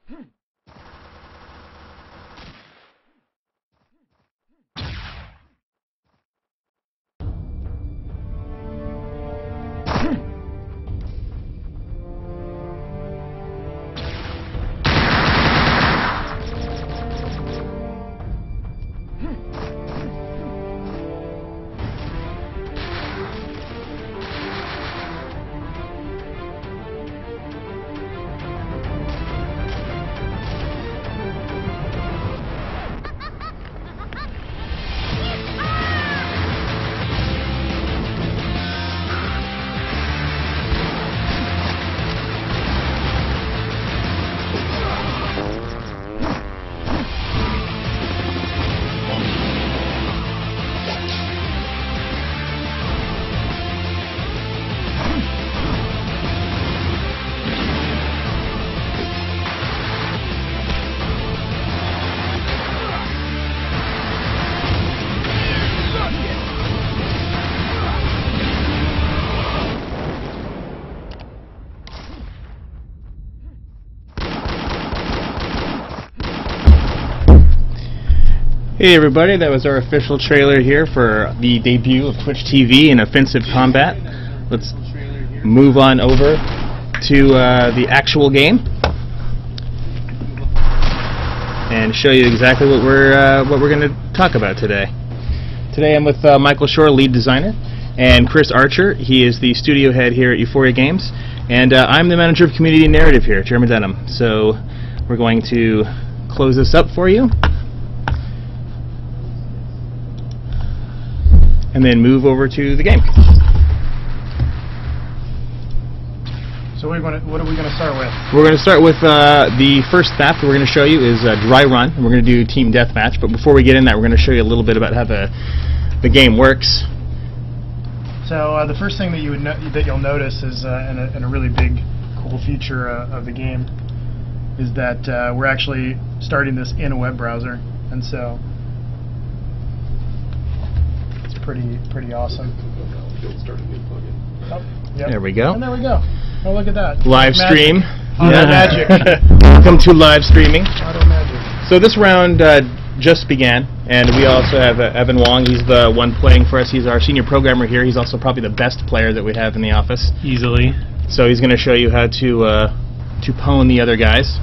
Hey everybody, that was our official trailer here for the debut of TwitchTV in Offensive Combat. Let's move on over to the actual game and show you exactly what we're going to talk about today. Today I'm with Michael Schorr, lead designer, and Chris Archer. He is the studio head here at U4iA Games, and I'm the manager of community narrative here, Jeremy Dunham. So we're going to close this up for you and then move over to the game. So what are we going to start with? We're going to start with the first map that we're going to show you is Dry Run, and we're going to do Team Deathmatch. But before we get in that, we're going to show you a little bit about how the game works. So the first thing that you'll notice is, and a really big, cool feature of the game, is that we're actually starting this in a web browser, and so pretty awesome. Oh, yep. There we go. And there we go. Oh, look at that. Live stream. Auto magic. Welcome to live streaming. Auto magic. So this round just began, and we also have Evan Wong. He's the one playing for us. He's our senior programmer here. He's also probably the best player that we have in the office. Easily. So he's going to show you how to pwn the other guys.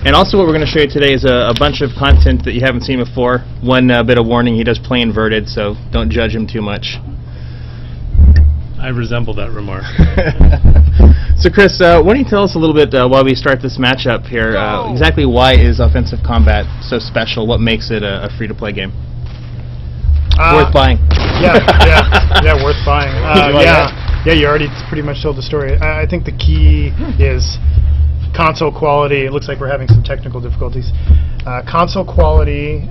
And also what we're going to show you today is a bunch of content that you haven't seen before. One bit of warning, he does play inverted, so don't judge him too much. I resemble that remark. So Chris, why don't you tell us a little bit while we start this matchup here, exactly why is Offensive Combat so special? What makes it a free-to-play game? Worth buying. Yeah, worth buying. Yeah, you already pretty much told the story. I think the key is console quality. It looks like we're having some technical difficulties. Console quality,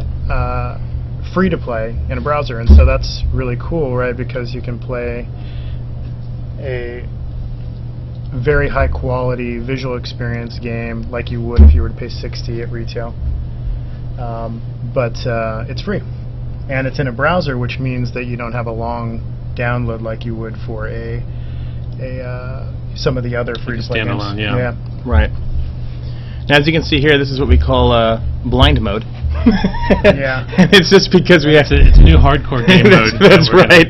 free to play in a browser, and so that's really cool, right? Because you can play a very high quality visual experience game like you would if you were to pay $60 at retail. But it's free, and it's in a browser, which means that you don't have a long download like you would for some of the other free-to-play games. Standalone, yeah. Right. Now, as you can see here, this is what we call blind mode. Yeah. And it's just because we have to. It's a new hardcore game mode. That's right.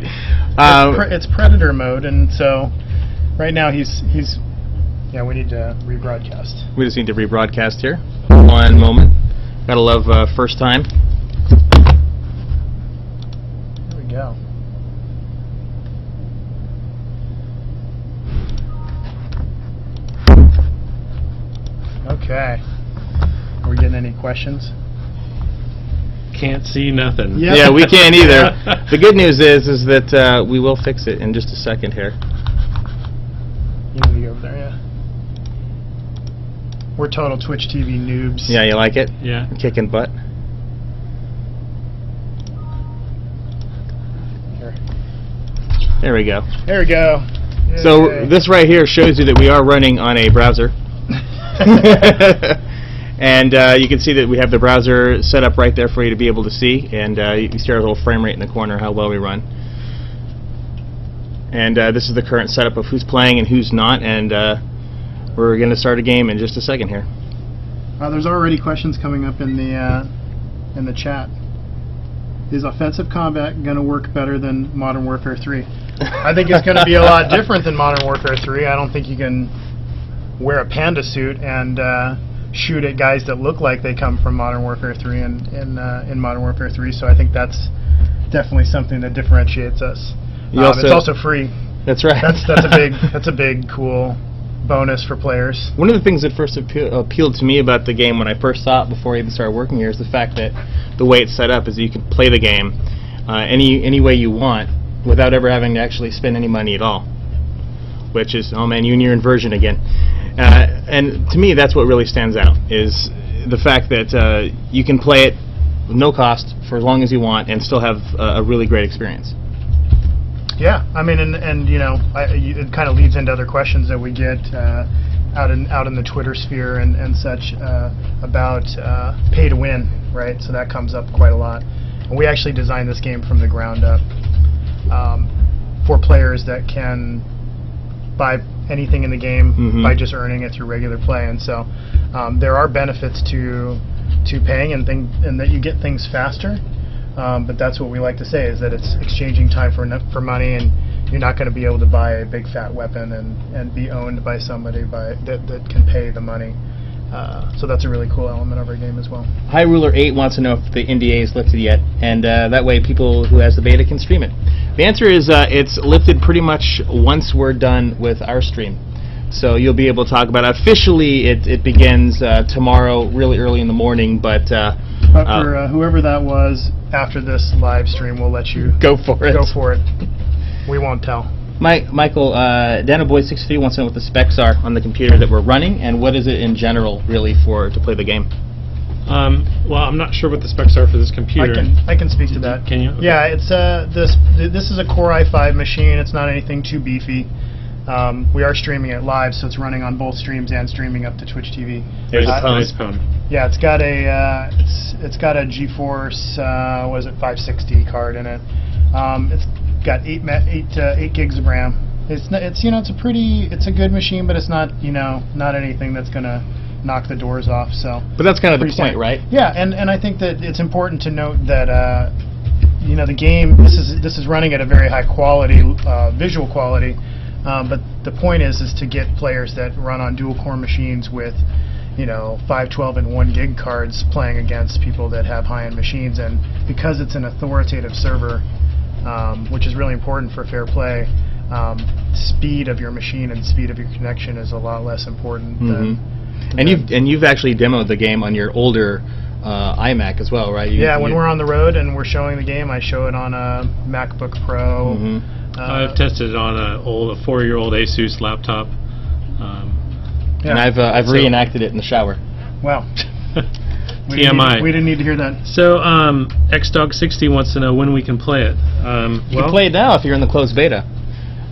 It's Predator mode, and so right now he's. Yeah, we need to rebroadcast. We just need to rebroadcast here. One moment. Gotta love first time. There we go. Okay. Are we getting any questions? Can't see nothing. Yep. Yeah, we can't either. The good news is that we will fix it in just a second here. You need to go over there, yeah. We're total TwitchTV noobs. Yeah, you like it? Yeah. Kicking butt. Here. There we go. There we go. So Yay. this right here shows you that we are running on a browser. And you can see that we have the browser set up right there for you to be able to see, and you can see our little frame rate in the corner, how well we run. And this is the current setup of who's playing and who's not, and we're going to start a game in just a second here. There's already questions coming up in the chat. Is offensive combat going to work better than Modern Warfare 3? I think it's going to be a lot different than Modern Warfare 3. I don't think you can wear a panda suit and shoot at guys that look like they come from Modern Warfare 3 in Modern Warfare 3. So I think that's definitely something that differentiates us. It's also free. That's right. That's a big cool bonus for players. One of the things that first appealed to me about the game when I first saw it before I even started working here is the fact that the way it's set up is you can play the game any way you want without ever having to actually spend any money at all. Which is, oh man, you and your inversion again. And to me, that's what really stands out, is the fact that you can play it with no cost for as long as you want and still have a really great experience. Yeah, I mean, and you know, it kind of leads into other questions that we get out in the Twitter sphere and such about pay to win, right? So that comes up quite a lot. And we actually designed this game from the ground up for players that can buy anything in the game by just earning it through regular play. And so there are benefits to paying and that you get things faster. But that's what we like to say, is that it's exchanging time for money, and you're not going to be able to buy a big fat weapon and be owned by somebody that can pay the money. So that's a really cool element of our game as well. High Ruler 8 wants to know if the NDA is lifted yet, and that way people who has the beta can stream it. The answer is it's lifted pretty much once we're done with our stream. So you'll be able to talk about it. Officially, it begins tomorrow, really early in the morning, but for whoever that was, after this live stream, we'll let you go for it. Go for it. We won't tell. Michael, DanaBoy63 wants to know what the specs are on the computer that we're running, and what is it in general, really, to play the game. Well, I'm not sure what the specs are for this computer. I can speak to that. Can you? Okay. Yeah, it's this is a Core i5 machine. It's not anything too beefy. We are streaming it live, so it's running on both streams and streaming up to TwitchTV. There's a nice phone. Yeah, it's got a GeForce 560 card in it. It's got 8 gigs of RAM. It's a good machine, but it's not not anything that's gonna knock the doors off. So. But that's kind of the point, right? Yeah, and I think that it's important to note that the game this is running at a very high quality visual quality. But the point is to get players that run on dual core machines with 5, 12, and 1 gig cards playing against people that have high-end machines. And because it's an authoritative server, which is really important for fair play, speed of your machine and speed of your connection is a lot less important. And you've actually demoed the game on your older iMac as well, right? When we're on the road and we're showing the game, I show it on a MacBook Pro. I've tested it on a 4-year-old Asus laptop. And I've reenacted it in the shower. Wow. TMI. We didn't need to hear that. So XDog60 wants to know when we can play it. You can play it now if you're in the closed beta.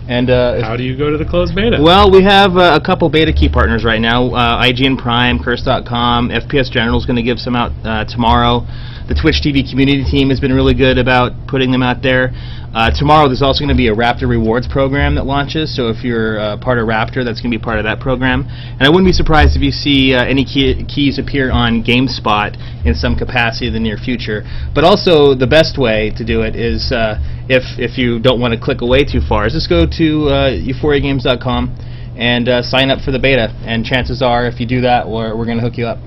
And how do you go to the closed beta? Well, we have a couple beta key partners right now. IGN Prime, Curse.com, FPS General is going to give some out tomorrow. The TwitchTV community team has been really good about putting them out there. Tomorrow there's also going to be a Raptor Rewards program that launches, so if you're part of Raptor, that's going to be part of that program. And I wouldn't be surprised if you see any keys appear on GameSpot in some capacity in the near future. But also the best way to do it is, if you don't want to click away too far, is just go to U4iAGames.com and sign up for the beta. And chances are, if you do that, we're going to hook you up.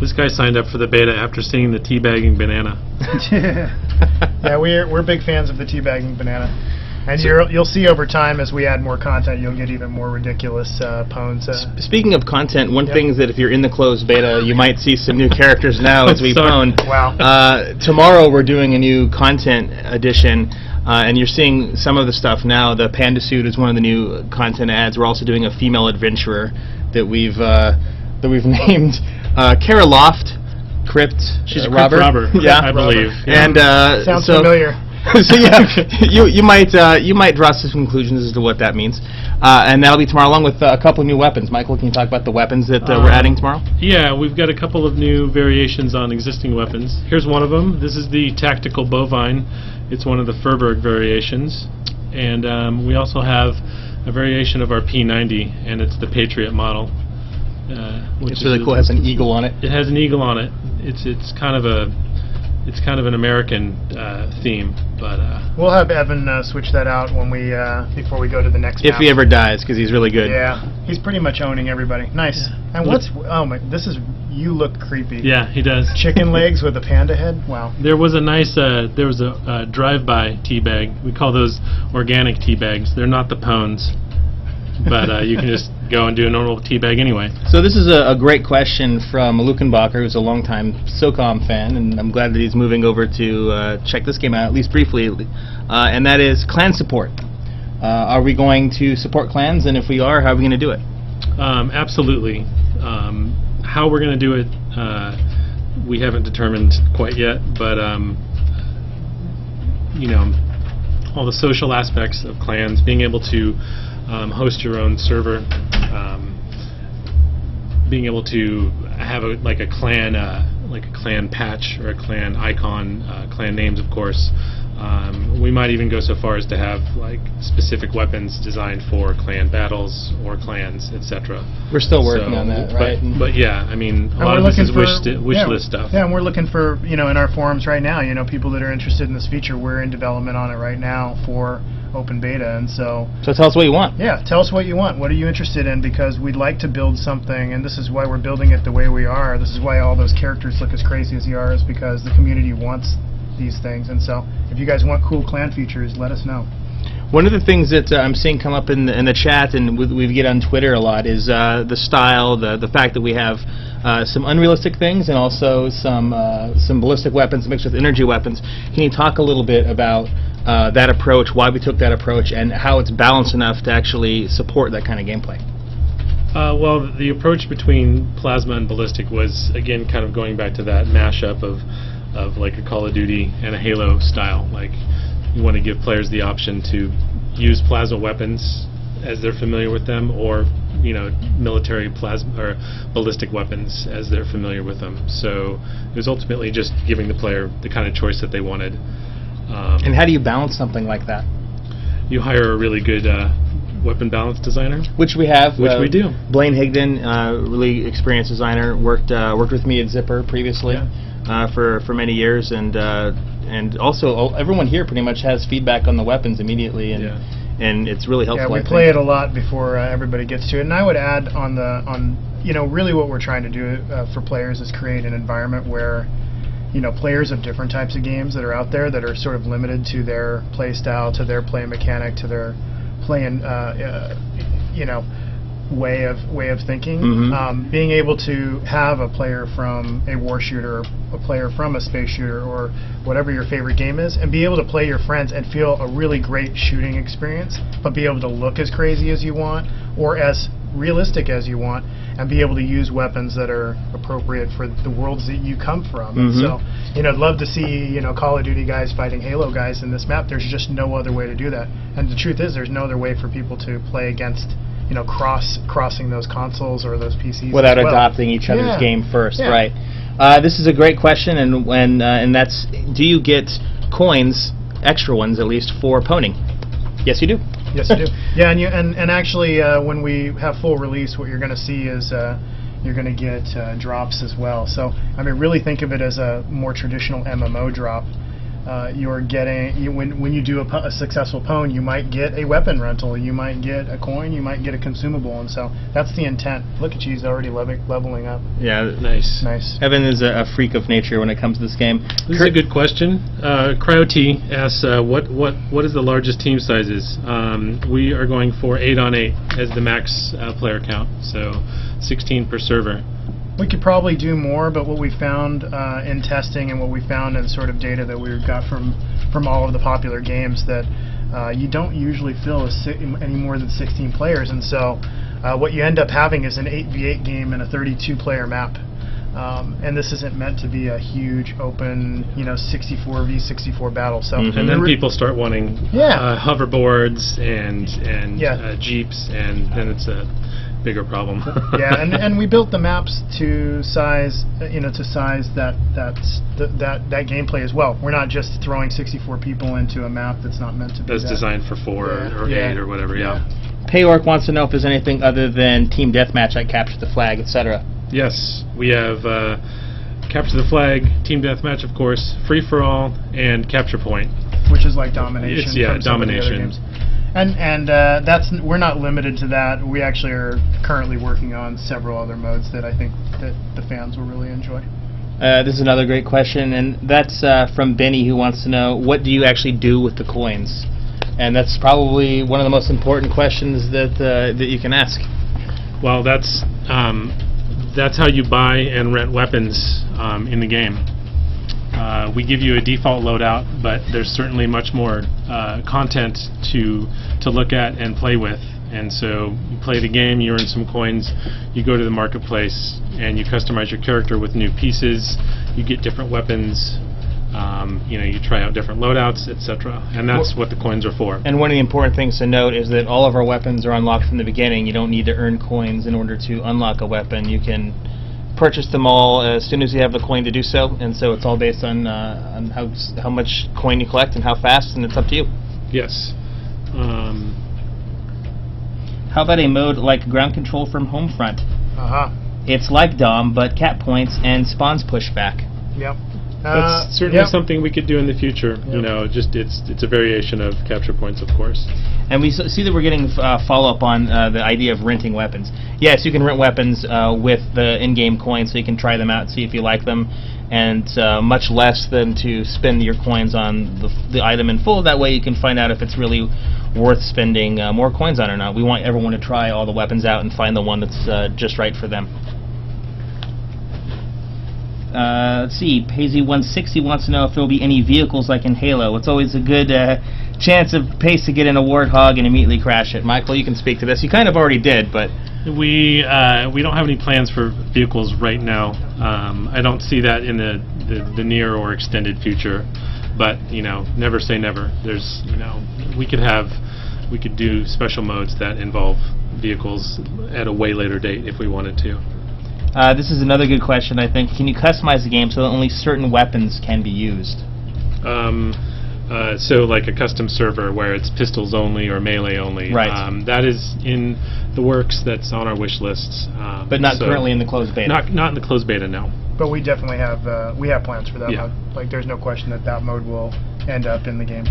This guy signed up for the beta after seeing the teabagging banana. Yeah, we're big fans of the teabagging banana. And you'll see over time, as we add more content, you'll get even more ridiculous pones. Speaking of content, one thing is that if you're in the closed beta, you might see some new characters now as we pwn. Wow. Tomorrow we're doing a new content edition, and you're seeing some of the stuff now. The panda suit is one of the new content ads. We're also doing a female adventurer that we've named Kara Loft. Crypt. She's a robber. crypt robber, yeah, I believe. Yeah. And sounds familiar. So yeah, you might draw some conclusions as to what that means, and that'll be tomorrow, along with a couple of new weapons. Michael, can you talk about the weapons that we're adding tomorrow? Yeah, we've got a couple of new variations on existing weapons. Here's one of them. This is the Tactical Bovine. It's one of the Furberg variations, and we also have a variation of our P90, and it's the Patriot model. which It's really cool. It has an eagle on it. It has an eagle on it. It's kind of an American theme, but we'll have Evan switch that out when we before we go to the next If map. he ever dies, because he's really good. Yeah, he's pretty much owning everybody. Nice. Yeah. And what's this is you look creepy. yeah, he does. Chicken legs with a panda head. Wow. There was a nice there was a drive-by tea bag. We call those organic tea bags. They're not the pones, but you can just go and do a normal tea bag anyway. So this is a great question from Lukenbacher, who's a longtime SOCOM fan, and I'm glad that he's moving over to check this game out, at least briefly, and that is clan support. Are we going to support clans, and if we are, how are we going to do it? Absolutely. How we're going to do it, we haven't determined quite yet, but you know, all the social aspects of clans, being able to host your own server, being able to have like a clan patch or a clan icon, clan names, of course. We might even go so far as to have like specific weapons designed for clan battles or clans, etc. We're still working on that, right? But yeah, I mean, a And lot we're of this is looking wish list stuff. Yeah, and we're looking for, in our forums right now, people that are interested in this feature. We're in development on it right now for open beta, and so tell us what you want. yeah, tell us what you want. What are you interested in? Because we'd like to build something, and this is why we're building it the way we are. This is why all those characters look as crazy as they are, is because the community wants these things. And so if you guys want cool clan features, let us know. One of the things that I'm seeing come up in the chat, and we get on Twitter a lot, is the style, the fact that we have some unrealistic things and also some ballistic weapons mixed with energy weapons. Can you talk a little bit about that approach, why we took that approach, and how it's balanced enough to actually support that kind of gameplay? Well, the approach between plasma and ballistic was, again, kind of going back to that mashup of like a Call of Duty and a Halo style. Like, you want to give players the option to use plasma weapons as they're familiar with them, or military plasma or ballistic weapons as they're familiar with them. So it was ultimately just giving the player the kind of choice that they wanted. And how do you balance something like that? You hire a really good weapon balance designer, which we have. Which we do. Blaine Higdon, really experienced designer, worked with me at Zipper previously. Yeah. For many years, and also everyone here pretty much has feedback on the weapons immediately, and it's really helpful. Yeah, we play it a lot before everybody gets to it. And I would add really what we're trying to do for players is create an environment where players of different types of games that are out there that are sort of limited to their play style, to their play mechanic, to their playing way of thinking. Being able to have a player from a war shooter, a player from a space shooter, or whatever your favorite game is, and be able to play your friends and feel a really great shooting experience, but be able to look as crazy as you want or as realistic as you want, and be able to use weapons that are appropriate for the worlds that you come from. And so, I'd love to see Call of Duty guys fighting Halo guys in this map. There's just no other way to do that. And the truth is, there's no other way for people to play against crossing those consoles or those PCs without adopting each other's game first, right? This is a great question, and that's, do you get coins, extra ones at least, for poning? Yes, you do. Yes, you do. Yeah, and actually, when we have full release, what you're going to see is you're going to get drops as well. So, I mean, really think of it as a more traditional MMO drop. You're getting, when you do a successful pwn, you might get a weapon rental, you might get a coin, you might get a consumable, and so that's the intent. Look at you, he's already leveling up. Yeah, nice. Evan is a freak of nature when it comes to this game. This is a good question. CryoT asks, what is the largest team sizes? We are going for 8-on-8 as the max player count, so 16 per server. We could probably do more, but what we found in testing and what we found in sort of data that we've got from all of the popular games, that you don't usually fill any more than 16 players, and so what you end up having is an 8v8 game in a 32-player map. And this isn't meant to be a huge open, 64v64 battle. So and then people start wanting hoverboards and jeeps, and then it's a bigger problem. Yeah, and we built the maps to size, that gameplay as well. We're not just throwing 64 people into a map that's not meant to be. That's designed for 4 or 8 or whatever. Yeah. Payork wants to know if there's anything other than team deathmatch like capture the flag, etc. Yes, we have capture the flag, team deathmatch, of course, free for all, and capture point. Which is like domination. It's, yeah, from some of the other domination. games. And we're not limited to that. We actually are currently working on several other modes that I think that the fans will really enjoy. This is another great question, and that's from Benny, who wants to know, what do you actually do with the coins? And that's probably one of the most important questions that you can ask. Well, that's how you buy and rent weapons in the game. We give you a default loadout, but there's certainly much more content to look at and play with. And so you play the game, you earn some coins, you go to the marketplace, and you customize your character with new pieces. You get different weapons. You try out different loadouts, etc. And that's what the coins are for. And one of the important things to note is that all of our weapons are unlocked from the beginning. You don't need to earn coins in order to unlock a weapon. You can purchase them all as soon as you have the coin to do so, and so it's all based on how much coin you collect and how fast, and it's up to you. Yes. How about a mode like ground control from Homefront? It's like Dom, but cap points and spawns pushback. Yep. That's certainly something we could do in the future. You know, just it's a variation of capture points, of course. And we see that we're getting follow-up on the idea of renting weapons. Yes, you can rent weapons with the in-game coins, so you can try them out, see if you like them, and much less than to spend your coins on the item in full. That way you can find out if it's really worth spending more coins on or not. We want everyone to try all the weapons out and find the one that's just right for them. Let's see, Hazy160 wants to know if there will be any vehicles like in Halo. It's always a good chance of Pace to get in a Warthog and immediately crash it. Michael, you can speak to this. You kind of already did, but... We don't have any plans for vehicles right now. I don't see that in the near or extended future. But, never say never. There's, we could do special modes that involve vehicles at a way later date if we wanted to. This is another good question, I think. Can you customize the game so that only certain weapons can be used? So like a custom server where it's pistols only or melee only. Right. That is in the works. That's on our wish lists. But not currently in the closed beta? Not in the closed beta, no. But we definitely have plans for that mode. Like, there's no question that mode will end up in the game.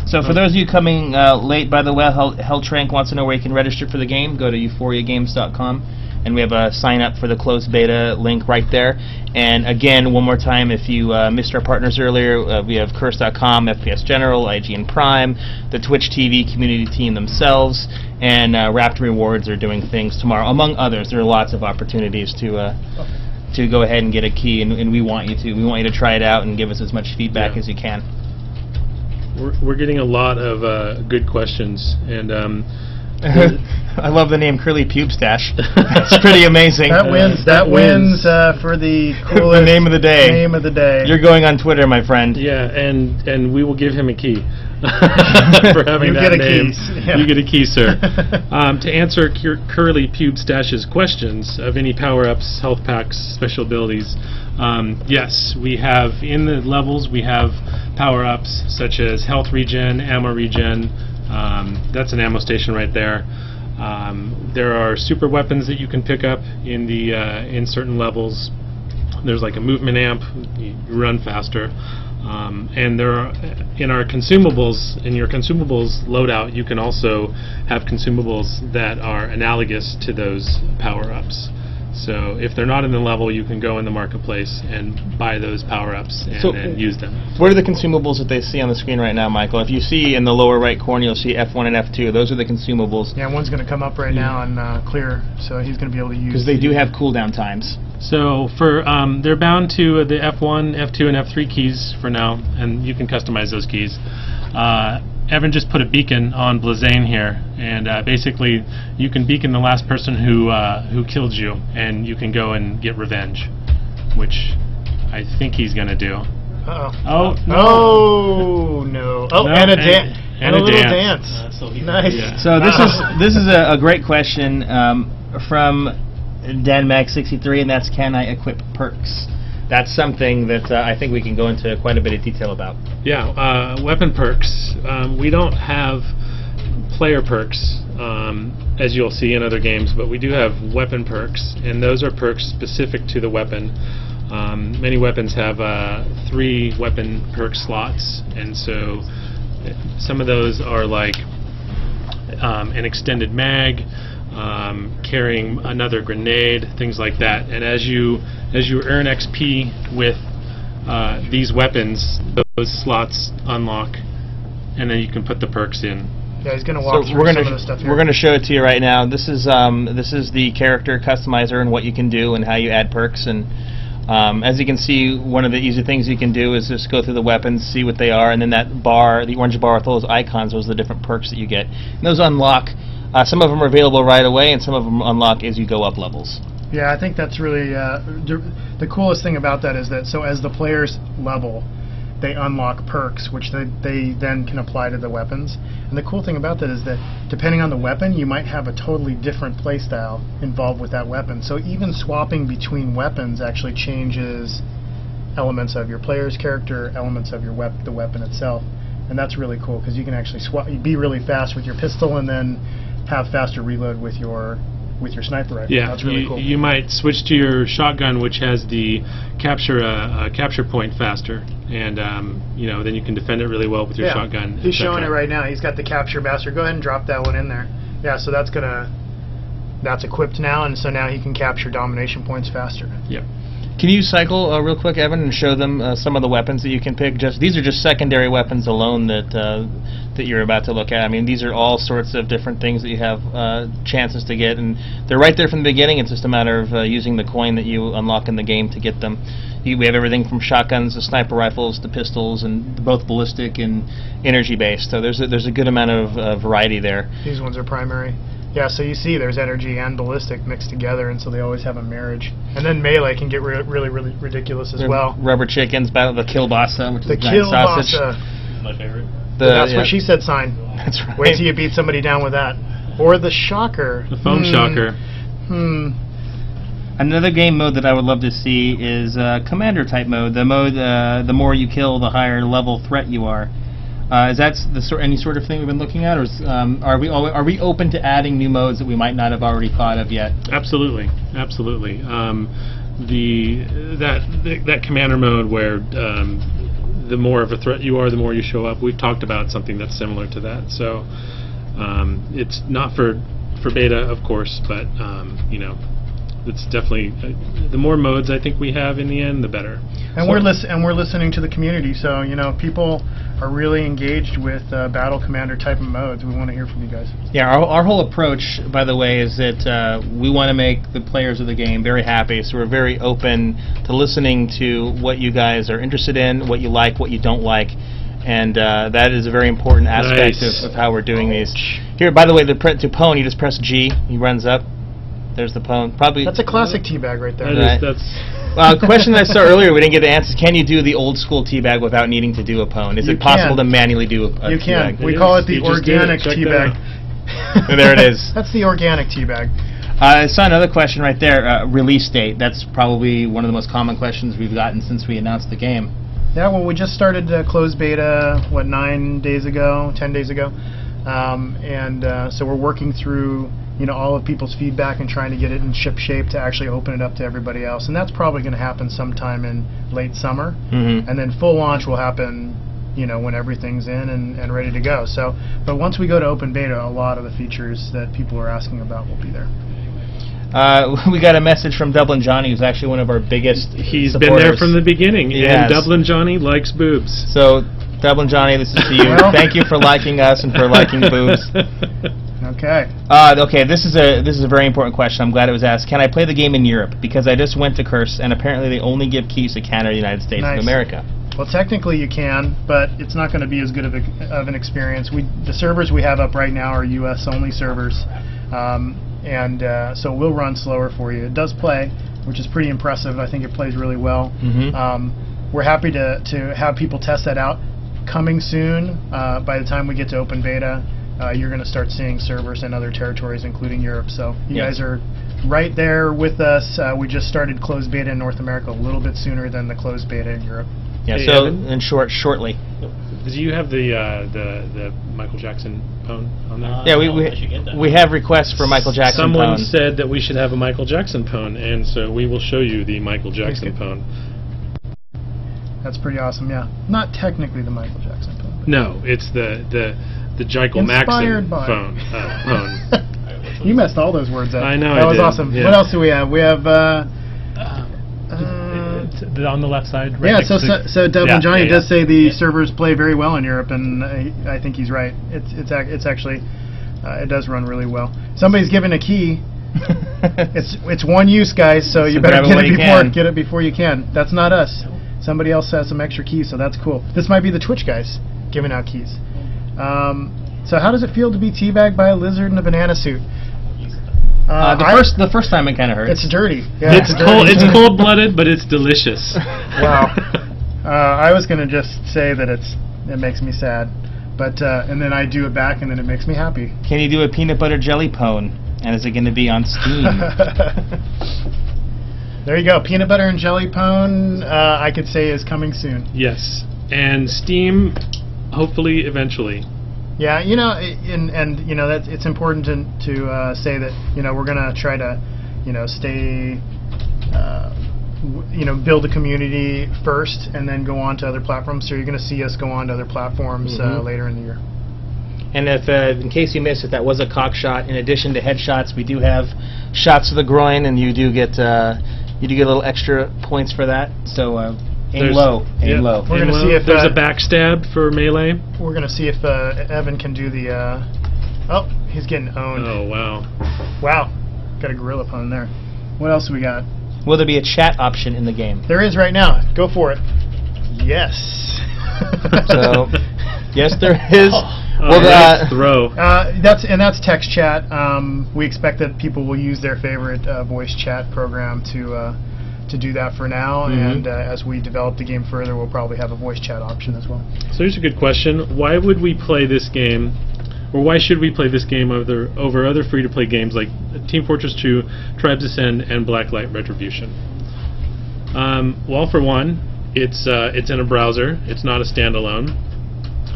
So for those of you coming late, by the way, Helltrank wants to know where you can register for the game. Go to U4iAGames.com. And we have a sign up for the closed beta link right there. And again, one more time, if you missed our partners earlier, we have Curse.com, FPS General, IGN Prime, the TwitchTV community team themselves, and Raptor Rewards are doing things tomorrow, among others. There are lots of opportunities to go ahead and get a key, and we want you to. We want you to try it out and give us as much feedback as you can. We're getting a lot of good questions, and I love the name Curly Pube Stash. That's pretty amazing. That wins for the coolest the name of the day. Name of the day. You're going on Twitter, my friend. Yeah, and we will give him a key for having that name. You get a key, sir. To answer Curly Pube Stash's questions of any power-ups, health packs, special abilities, yes, we have in the levels we have power-ups such as health regen, ammo regen. That's an ammo station right there. There are super weapons that you can pick up in certain levels. There's like a movement amp, you run faster. And there are in our consumables, in your consumables loadout, you can also have consumables that are analogous to those power-ups. So if they're not in the level, you can go in the marketplace and buy those power-ups and use them. What are the consumables that they see on the screen right now, Michael? If you see in the lower right corner, you'll see F1 and F2. Those are the consumables. Yeah, one's going to come up right now and clear, so he's going to be able to use... Because they do have cooldown times. So for they're bound to the F1, F2, and F3 keys for now, and you can customize those keys. Evan just put a beacon on Blazane here, and basically you can beacon the last person who killed you, and you can go and get revenge, which I think he's going to do. Uh-oh. Oh, no. Oh, no. Oh, no, and a little dance. Nice. Yeah. So this is a great question from DanMag63, and that's, can I equip perks? That's something that I think we can go into quite a bit of detail about. Yeah, weapon perks. We don't have player perks as you'll see in other games, but we do have weapon perks, and those are perks specific to the weapon. Many weapons have 3 weapon perk slots, and so some of those are like an extended mag, carrying another grenade, things like that. And as you earn XP with these weapons, those slots unlock, and then you can put the perks in. Yeah, he's going to walk through some of the stuff here. We're going to show it to you right now. This is the character customizer and what you can do and how you add perks. And as you can see, one of the easy things you can do is just go through the weapons, see what they are, and then that bar, the orange bar with all those icons, those are the different perks that you get. And those unlock. Some of them are available right away, and some of them unlock as you go up levels. Yeah, I think that's really the coolest thing about that is that so as the players level, they unlock perks, which they then can apply to the weapons. And the cool thing about that is that depending on the weapon, you might have a totally different playstyle involved with that weapon. So even swapping between weapons actually changes elements of your player's character, elements of your the weapon itself. And that's really cool because you can actually be really fast with your pistol and then have faster reload with your sniper rifle. Yeah, that's really cool. You might switch to your shotgun, which has the capture point faster, and then you can defend it really well with your shotgun. He's showing it right now. He's got the capture master. Go ahead and drop that one in there. Yeah, so that's equipped now, and so now he can capture domination points faster. Yep. Can you cycle real quick, Evan, and show them some of the weapons that you can pick? These are just secondary weapons alone that you're about to look at. I mean, these are all sorts of different things that you have chances to get, and they're right there from the beginning. It's just a matter of using the coin that you unlock in the game to get them. We have everything from shotguns to sniper rifles to pistols, and both ballistic and energy based. So there's a good amount of variety there. These ones are primary. Yeah, so you see there's energy and ballistic mixed together, and so they always have a marriage. And then melee can get really ridiculous as well. Rubber chickens, battle the kielbasa, which is the a giant sausage. My favorite. That's what she said sign. That's right. Wait till you beat somebody down with that. Or the shocker. The foam shocker. Another game mode that I would love to see is commander type mode. The mode, the more you kill, the higher level threat you are. Is that any sort of thing we've been looking at, or are we open to adding new modes that we might not have already thought of yet? Absolutely, absolutely. That commander mode where the more of a threat you are, the more you show up. We've talked about something that's similar to that. So it's not for beta, of course, but it's definitely the more modes I think we have in the end, the better. And we're listening to the community, so people are really engaged with battle commander type of modes. We want to hear from you guys. Yeah, our whole approach, by the way, is that we want to make the players of the game very happy. So we're very open to listening to what you guys are interested in, what you like, what you don't like. And that is a very important aspect of how we're doing these. Here, by the way, to pwn, you just press G. He runs up. There's the pwn. Probably that's a classic teabag right there. That's question that I saw earlier, we didn't get the answers. Can you do the old school teabag without needing to do a pwn? Is it possible to manually do a teabag? You can. We call it the organic teabag. There it is. That's the organic teabag. I saw another question right there. Release date. That's probably one of the most common questions we've gotten since we announced the game. Yeah, well, we just started closed beta, 10 days ago. So we're working through all of people's feedback and trying to get it in ship shape to actually open it up to everybody else. And that's probably going to happen sometime in late summer. And then full launch will happen when everything's in and ready to go. So, but once we go to open beta, a lot of the features that people are asking about will be there. We got a message from Dublin Johnny, who's actually one of our biggest He's supporters. Been there from the beginning, Yes. and Dublin Johnny likes boobs. So, Dublin Johnny, this is to you. Thank you for liking us and for liking boobs. Okay. Okay, this is a very important question. I'm glad it was asked. Can I play the game in Europe? Because I just went to Curse, and apparently they only give keys to Canada, the United States of America. Well, technically you can, but it's not going to be as good of an experience. The servers we have up right now are U.S. only servers, so we'll run slower for you. It does play, which is pretty impressive. I think it plays really well. We're happy to have people test that out. Coming soon, by the time we get to open beta, you're going to start seeing servers in other territories, including Europe. So you guys are right there with us. We just started closed beta in North America a little bit sooner than the closed beta in Europe. Yeah. Hey, So Evan? in short, shortly. Do you have the Michael Jackson pone on there? Yeah, I should get that. we have requests for Michael Jackson. Someone pone. said that we should have a Michael Jackson pone, and so we will show you the Michael Jackson Okay. pone. That's pretty awesome. Yeah, not technically the Michael Jackson phone. But No, it's the Jekyll Maxon Inspired by. pone. You messed all those words up. I know That I was did, awesome. yeah. What else do we have? We have. On the left side. Right Yeah, next so to- so Dublin Johnny yeah. does say the servers play very well in Europe, and I think he's right. It's actually it does run really well. Somebody's given a key. It's one use, guys. So you better grab it get it before you can. That's not us. Somebody else has some extra keys, so that's cool. This might be the Twitch guys giving out keys. So how does it feel to be teabagged by a lizard in a banana suit? The first time it kind of hurts. It's dirty. Yeah, It's dirty. cold. It's cold-blooded, but it's delicious. Wow. I was gonna just say that it makes me sad, but and then I do it back, and then it makes me happy. Can you do a peanut butter jelly pone? And is it going to be on Steam? There you go. Peanut butter and jelly pone. I could say is coming soon. Yes, and Steam, hopefully, eventually. Yeah, you know, and you know that it's important to say that we're gonna try to stay. Build a community first, and then go on to other platforms. So you're going to see us go on to other platforms later in the year. And if, in case you missed it, that was a cock shot. In addition to headshots, we do have shots to the groin, and you do get a little extra points for that. So aim low, aim low. We're going to see if there's a backstab for melee. We're going to see if Evan can do the. Oh, he's getting owned. Oh wow! Wow, got a gorilla pun there. What else we got? Will there be a chat option in the game? There is right now. Go for it. Yes. So, yes, there is. Well, nice throw. That's text chat. We expect that people will use their favorite voice chat program to do that for now, and as we develop the game further, we'll probably have a voice chat option as well. So here's a good question: why would we play this game, or why should we play this game over other free-to-play games like Team Fortress 2, Tribes Ascend, and Blacklight Retribution? Well, for one, it's in a browser. It's not a standalone.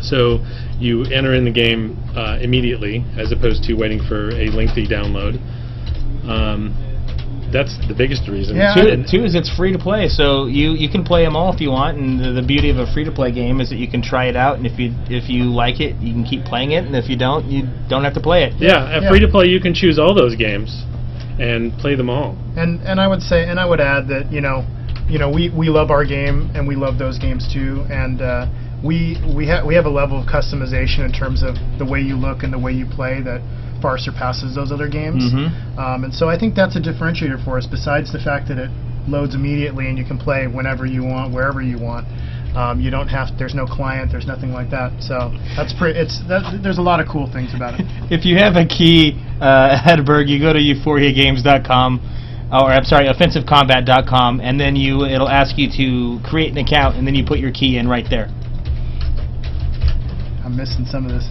So you enter in the game immediately, as opposed to waiting for a lengthy download. That's the biggest reason. Yeah. Two is it's free to play, so you can play them all if you want. And the beauty of a free to play game is that you can try it out, and if you like it, you can keep playing it, and if you don't have to play it. Yeah, at free to play, you can choose all those games and play them all. And I would say, and I would add that we love our game, and we love those games too, and we have a level of customization in terms of the way you look and the way you play that far surpasses those other games. And so I think that's a differentiator for us, besides the fact that it loads immediately and you can play whenever you want, wherever you want. You don't have, there's no client, there's nothing like that. So that's there's a lot of cool things about it. If you have a key, Hedberg, you go to U4iAGames.com, or I'm sorry, OffensiveCombat.com, and then it'll ask you to create an account, and then you put your key in right there. I'm missing some of this.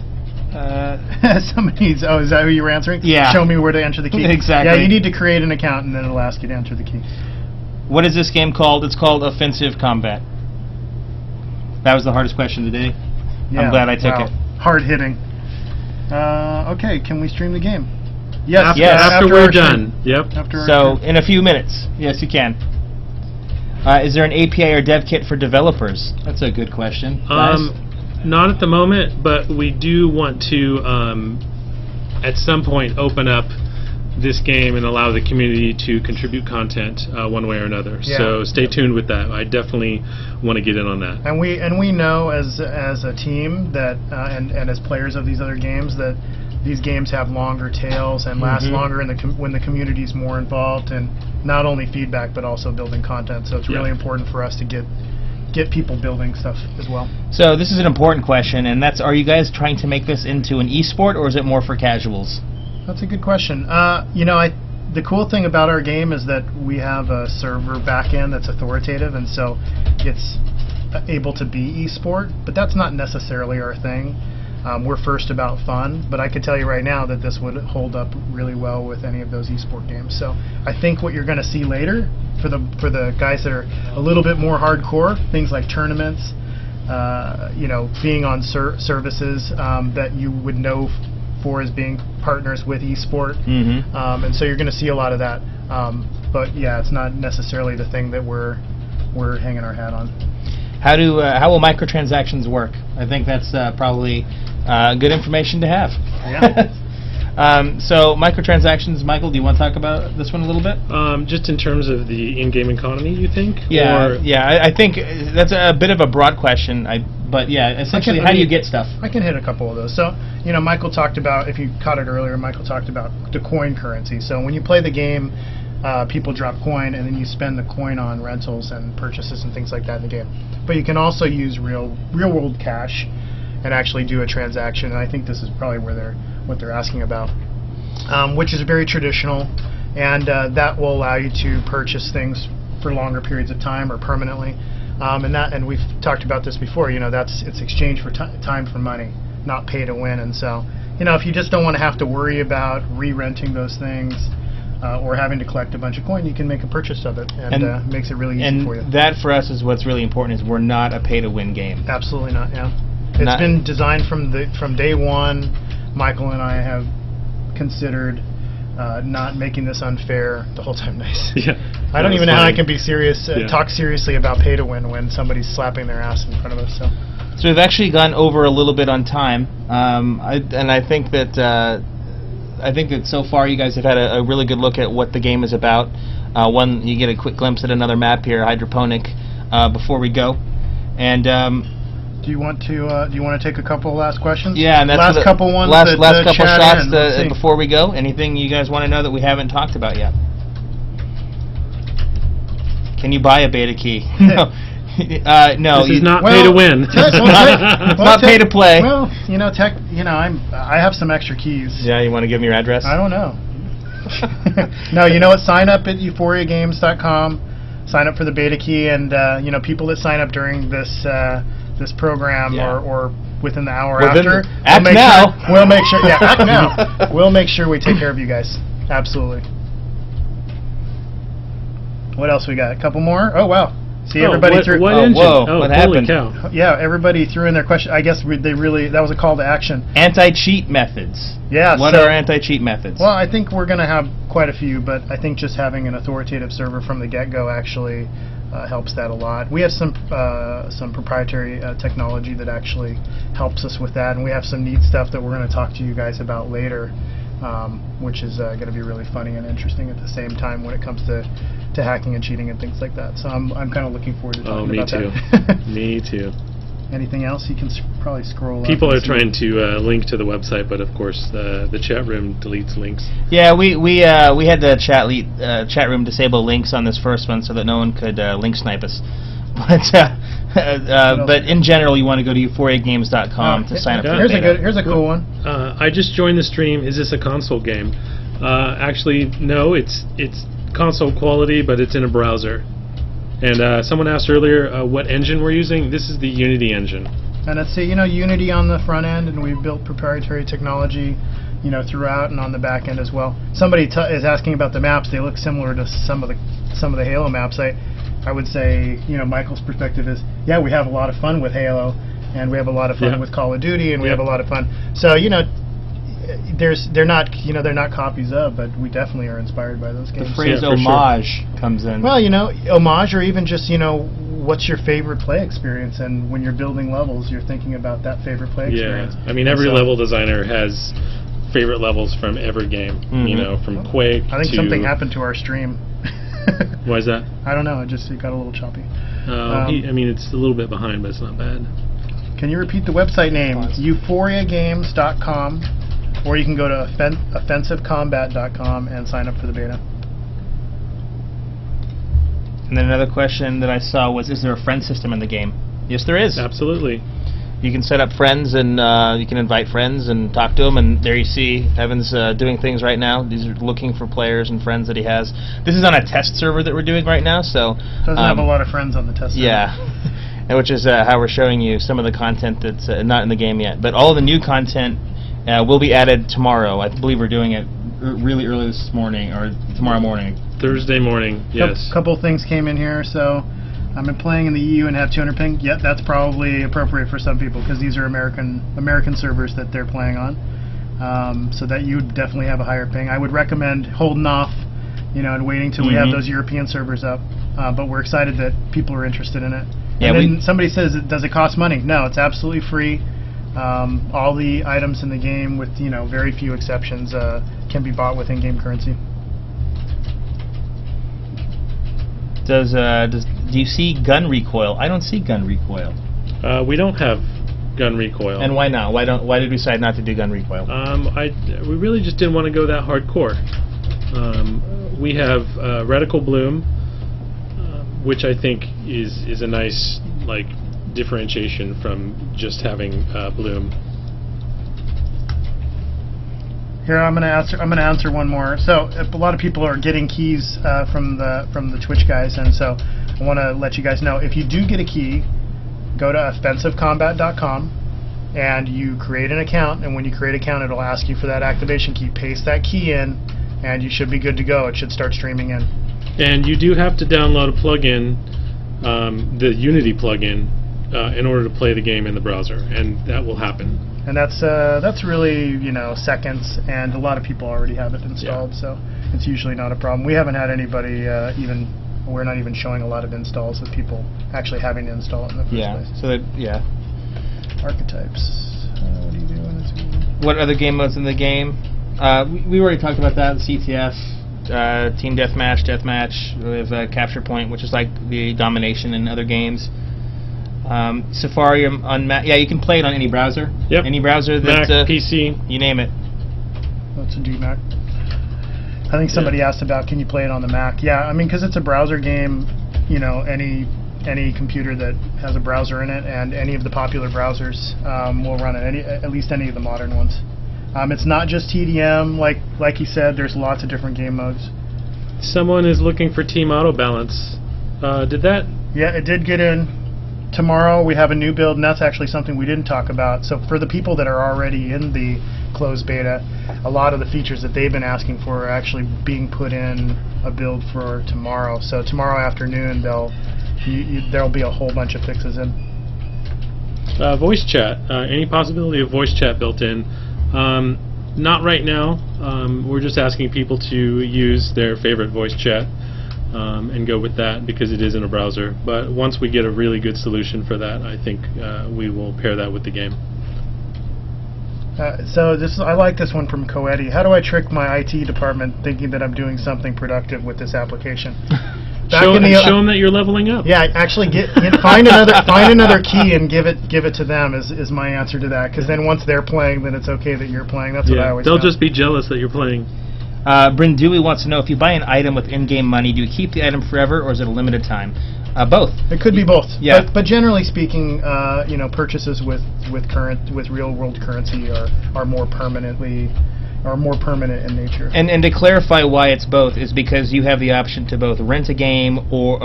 Somebody's. Oh, is that who you were answering? Yeah. Show me where to enter the key. Exactly. Yeah, you need to create an account, and then it'll ask you to enter the key. What is this game called? It's called Offensive Combat. That was the hardest question today. Yeah, I'm glad I took it. Hard hitting. Okay, can we stream the game? Yes. After we're our done. stream. Yep. After our So, stream. in a few minutes. Yes, you can. Is there an API or dev kit for developers? That's a good question. Guys? Not at the moment, but we do want to, at some point, open up this game and allow the community to contribute content one way or another. Yeah. So stay tuned with that. I definitely want to get in on that. And we know as a team that and as players of these other games that these games have longer tails and last longer when the community is more involved in not only feedback but also building content. So it's really important for us to get people building stuff as well. So this is an important question, and that's: are you guys trying to make this into an esport, or is it more for casuals? That's a good question. The cool thing about our game is that we have a server backend that's authoritative, and so it's able to be esport, but that's not necessarily our thing. We're first about fun, but I can tell you right now that this would hold up really well with any of those esport games. So I think what you're going to see later for the guys that are a little bit more hardcore, things like tournaments, being on services that you would know for as being partners with eSport, and so you're going to see a lot of that. But yeah, it's not necessarily the thing that we're hanging our hat on. How will microtransactions work? I think that's probably good information to have. Yeah. So microtransactions, Michael, do you want to talk about this one a little bit? Just in terms of the in-game economy, you think? Yeah, I think that's a bit of a broad question. But yeah, essentially, how do you get stuff? I can hit a couple of those. So, Michael talked about, if you caught it earlier, Michael talked about the coin currency. So when you play the game, people drop coin, and then you spend the coin on rentals and purchases and things like that in the game. But you can also use real-world cash and actually do a transaction. And I think this is probably what they're asking about, which is very traditional, and that will allow you to purchase things for longer periods of time or permanently. And we've talked about this before. It's exchange for time for money, not pay to win. And so, if you just don't want to have to worry about re-renting those things or having to collect a bunch of coin, you can make a purchase of it, and makes it really easy for you. And that for us is what's really important. Is we're not a pay-to-win game. Absolutely not. Yeah, it's been designed from day one. Michael and I have considered not making this unfair the whole time. Nice. Yeah. I don't even know how I can be serious, talk seriously about pay to win when somebody's slapping their ass in front of us. So we've actually gone over a little bit on time, I think that so far you guys have had a really good look at what the game is about. You get a quick glimpse at another map here, hydroponic, before we go, and. Do you want to take a couple last questions? Yeah, and that's last couple ones. Last couple shots before we go. Anything you guys want to know that we haven't talked about yet? Can you buy a beta key? No. No. This is not pay to win. It's not pay to play. Well, I have some extra keys. Yeah, you want to give me your address? I don't know. No, you know what? Sign up at U4iAGames.com. Sign up for the beta key, and people that sign up during this program or within the hour after, we'll make sure. Yeah, act now. We'll make sure we take care of you guys. Absolutely. That else we got? A couple more? Oh wow. See, everybody threw. What engine? Whoa! What happened? Cow. Yeah, everybody threw in their question. I guess that was a call to action. Anti-cheat methods. Yeah. What are anti-cheat methods? Well, I think we're going to have quite a few, but I think just having an authoritative server from the get-go actually helps that a lot. We have some proprietary technology that actually helps us with that, and we have some neat stuff that we're going to talk to you guys about later, which is going to be really funny and interesting at the same time when it comes to hacking and cheating and things like that. So I'm kind of looking forward to talking about that. Me too. Anything else? You can probably scroll. People are trying to link to the website, but of course the chat room deletes links. Yeah, we had the chat room disable links on this first one so that no one could link snipe us. But in general, you want to go to U4iAGames.com to sign up for the beta. Here's a cool one. I just joined the stream. Is this a console game? Actually, no. It's console quality, but it's in a browser. And someone asked earlier what engine we're using. This is the Unity engine. And it's Unity on the front end, and we've built proprietary technology, throughout and on the back end as well. Somebody is asking about the maps. They look similar to some of the Halo maps. I would say, Michael's perspective is, yeah, we have a lot of fun with Halo, and we have a lot of fun with Call of Duty, and we have a lot of fun. So they're not copies of, but we definitely are inspired by those games. The phrase homage comes in. Well, homage, or even just what's your favorite play experience, and when you're building levels, you're thinking about that favorite play experience. I mean, every level designer has favorite levels from every game. From Quake. I think something happened to our stream. Why is that? I don't know. It got a little choppy. It's a little bit behind, but it's not bad. Can you repeat the website name? U4iAGames.com, or you can go to offensivecombat.com and sign up for the beta. And then another question that I saw was, is there a friend system in the game? Yes, there is. Absolutely. You can set up friends, and you can invite friends and talk to them, and there you see Evan's doing things right now. These are looking for players and friends that he has. This is on a test server that we're doing right now, so... Doesn't have a lot of friends on the test server. Yeah, and which is how we're showing you some of the content that's not in the game yet. But all the new content will be added tomorrow. I believe we're doing it really early this morning, or tomorrow morning. Thursday morning, yes. Couple things came in here, so I've been playing in the EU and have 200 ping. Yeah, that's probably appropriate for some people because these are American servers that they're playing on. So that you would definitely have a higher ping. I would recommend holding off, and waiting till we have those European servers up. But we're excited that people are interested in it. Yeah, and then somebody says, does it cost money? No, it's absolutely free. All the items in the game, with very few exceptions, can be bought with in-game currency. Do you see gun recoil? I don't see gun recoil. We don't have gun recoil. And why not? Why did we decide not to do gun recoil? We really just didn't want to go that hardcore. We have reticle bloom, which I think is a nice differentiation from just having bloom. Here, I'm gonna answer one more. So a lot of people are getting keys from the Twitch guys, and so I want to let you guys know, if you do get a key, go to offensivecombat.com and you create an account, and when you create an account, it'll ask you for that activation key. Paste that key in, and you should be good to go. It should start streaming in. And you do have to download a plugin, the Unity plugin, in order to play the game in the browser, and that will happen. And that's really seconds, and a lot of people already have it installed, so it's usually not a problem. We haven't had anybody we're not even showing a lot of installs of people actually having to install it in the first place. So archetypes. What do you do? What other game modes in the game? We already talked about that. CTF, Team Deathmatch. We have Capture Point, which is like the domination in other games. Safari on Mac. Yeah, you can play it on any browser. Yep. Any browser that's Mac, PC, you name it. That's a DMac. I think somebody asked about, can you play it on the Mac? Yeah, I mean, because it's a browser game. Any computer that has a browser in it, and any of the popular browsers will run it. At least any of the modern ones. It's not just TDM. Like he said, there's lots of different game modes. Someone is looking for Team Auto Balance. Did that? Yeah, it did get in. Tomorrow we have a new build, and that's actually something we didn't talk about. So for the people that are already in the closed beta, a lot of the features that they've been asking for are actually being put in a build for tomorrow. So tomorrow afternoon there'll be a whole bunch of fixes in. Voice chat. Any possibility of voice chat built in? Not right now. We're just asking people to use their favorite voice chat. And go with that because it is in a browser. But once we get a really good solution for that, I think we will pair that with the game. I like this one from Coetti. How do I trick my IT department thinking that I'm doing something productive with this application? Show them that you're leveling up. Yeah, actually find another key and give it to them is my answer to that. Because then once they're playing, then it's okay that you're playing. That's what I always. They'll just be jealous that you're playing. Bryn Dewey wants to know, if you buy an item with in-game money, do you keep the item forever, or is it a limited time? Both. It could be both. Yeah. But generally speaking, purchases with real-world currency are more permanent in nature. And to clarify why it's both is because you have the option to both rent a gun, or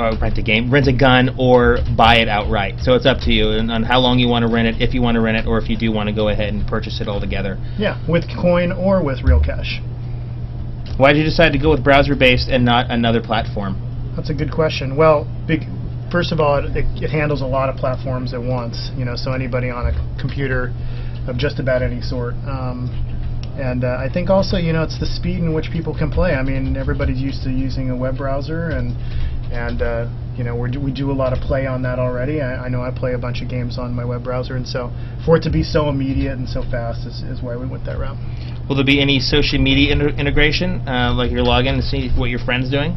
buy it outright. So it's up to you on how long you want to rent it, if you want to rent it, or if you do want to go ahead and purchase it all together. Yeah, with coin or with real cash. Why did you decide to go with browser-based and not another platform? That's a good question. Well, first of all, it handles a lot of platforms at once. So anybody on a computer of just about any sort. And I think also, it's the speed in which people can play. I mean, everybody's used to using a web browser, and we do a lot of play on that already. I know I play a bunch of games on my web browser, and so for it to be so immediate and so fast is why we went that route. Will there be any social media integration, like your login to see what your friend's doing?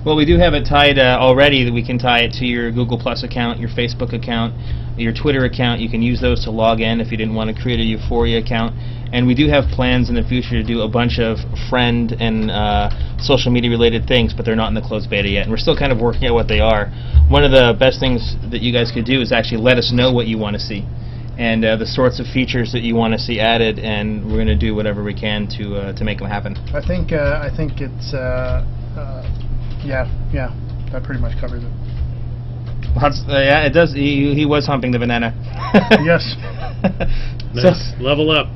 Well, we do have it tied already. That we can tie it to your Google Plus account, your Facebook account, your Twitter account. You can use those to log in if you didn't want to create a U4iA account. And we do have plans in the future to do a bunch of friend and social media related things, but they're not in the closed beta yet. And we're still kind of working out what they are. One of the best things that you guys could do is actually let us know what you want to see, and the sorts of features that you want to see added, and we're going to do whatever we can to make them happen. I think it's that pretty much covers it. Yeah, it does. He was humping the banana. Yes. Nice. Level up.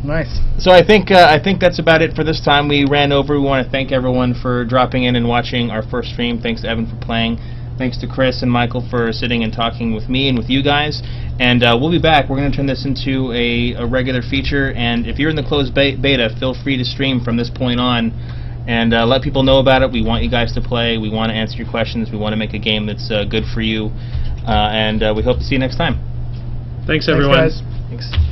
Nice. So I think that's about it for this time. We ran over. We want to thank everyone for dropping in and watching our first stream. Thanks to Evan for playing. Thanks to Chris and Michael for sitting and talking with me and with you guys. And we'll be back. We're going to turn this into a regular feature. And if you're in the closed beta, feel free to stream from this point on and let people know about it. We want you guys to play. We want to answer your questions. We want to make a game that's good for you. And we hope to see you next time. Thanks, everyone. Thanks, guys. Thanks.